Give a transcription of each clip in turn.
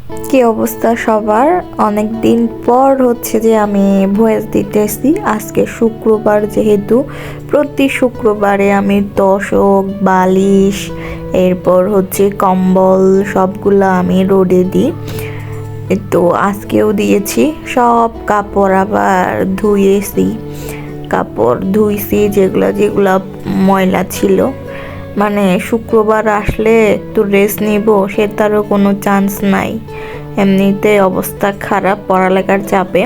কি অবস্থা সবার? অনেক দিন পর হচ্ছে যে আমি ভয়েস দিতেছি। আজকে শুক্রবার, যেহেতু প্রতি শুক্রবারে আমি তোশক, বালিশ, এরপর হচ্ছে কম্বল সবগুলো আমি রোদে দিই। তো আজকেও দিয়েছি। সব কাপড় আবার ধুয়েছি, কাপড় ধুইছি যেগুলা যেগুলা ময়লা ছিল। মানে শুক্রবার আসলে একটু রেস্ট নিব, সেটারও কোনো চান্স নাই। এমনিতে অবস্থা খারাপ পড়ালেখার চাপে,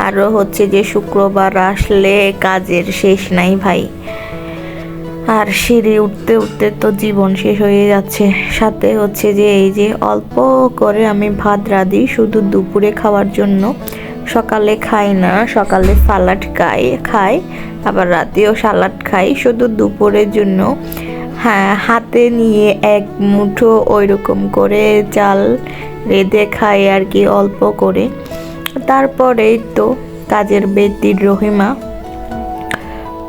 আরও হচ্ছে যে শুক্রবার আসলে কাজের শেষ নাই ভাই। আর সিঁড়ি উঠতে উঠতে তো জীবন শেষ হয়ে যাচ্ছে। সাথে হচ্ছে যে এই যে অল্প করে আমি ভাত রাঁধি শুধু দুপুরে খাওয়ার জন্য। সকালে খাই না, সকালে সালাড খাই, আবার রাতেও সালাড খাই, শুধু দুপুরের জন্য। হ্যাঁ, হাতে নিয়ে এক মুঠো ওইরকম করে চাল রেঁধে খাই আর কি, অল্প করে। তারপরেই তো কাজের বেতির রহিমা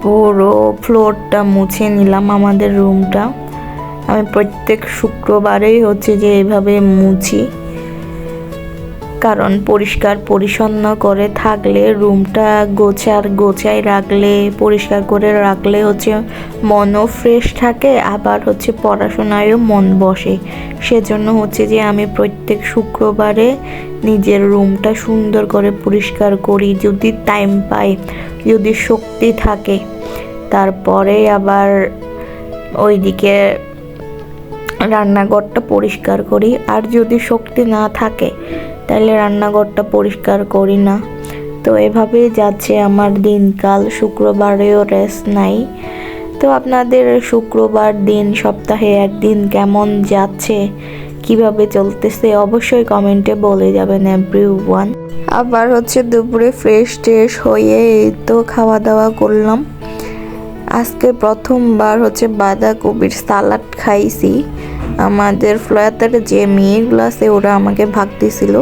পুরো ফ্লোরটা মুছে নিলাম, আমাদের রুমটা। আমি প্রত্যেক শুক্রবারেই হচ্ছে যে এইভাবে মুছি, কারণ পরিষ্কার পরিচ্ছন্ন করে থাকলে রুমটা গোছায় রাখলে, পরিষ্কার করে রাখলে হচ্ছে মনও ফ্রেশ থাকে, আবার হচ্ছে পড়াশোনায়ও মন বসে। সেজন্য হচ্ছে যে আমি প্রত্যেক শুক্রবারে নিজের রুমটা সুন্দর করে পরিষ্কার করি, যদি টাইম পাই, যদি শক্তি থাকে। তারপরে আবার ওইদিকে রান্নাঘরটা পরিষ্কার করি। আর যদি শক্তি না থাকে তাহলে রান্নাঘরটা পরিষ্কার করি না। তো এভাবেই যাচ্ছে আমার দিনকাল, শুক্রবারেও রেস্ট নাই। তো আপনাদের শুক্রবার দিন, সপ্তাহে একদিন কেমন যাচ্ছে, কিভাবে চলতেছে অবশ্যই কমেন্টে বলে যাবেন এভরিওয়ান। আবার হচ্ছে দুপুরে ফ্রেশ ট্রেশ হয়ে এই তো খাওয়া দাওয়া করলাম। আজকে প্রথমবার হচ্ছে বাঁধাকপির সালাড খাইছি। আমাদের ফ্ল্যাটের যে মেয়েগুলো আছে ওরা আমাকে ভাগ দিছিল।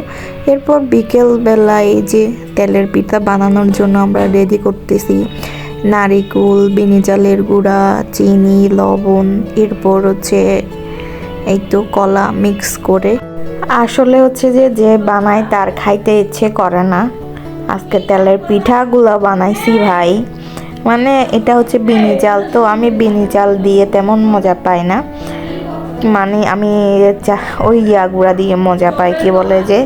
এরপর বিকেলবেলা এই যে তেলের পিঠা বানানোর জন্য আমরা রেডি করতেছি। নারিকেল, বিনি চালের গুঁড়া, চিনি, লবণ, এরপর হচ্ছে এই তো কলা মিক্স করে। আসলে হচ্ছে যে যে বানায় তার খাইতে ইচ্ছে করে না। আজকে তেলের পিঠাগুলো বানাইছি ভাই। মানে এটা হচ্ছে বিনি চাল, তো আমি বিনি চাল দিয়ে তেমন মজা পাই না। মানে আমি ওই গুঁড়া দিয়ে মজা পাই, কি বলে যে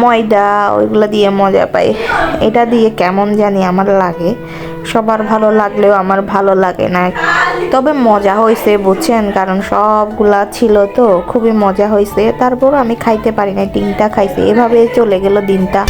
ময়দা, ওইগুলো দিয়ে মজা পাই। এটা দিয়ে কেমন জানি আমার লাগে। সবার ভালো লাগলেও আমার ভালো লাগে না। তবে মজা হয়েছে বুঝছেন, কারণ সবগুলা ছিল তো খুবই মজা হয়েছে। তারপর আমি খাইতে পারি না, 3টা খাইছি, এভাবে চলে গেল দিনটা।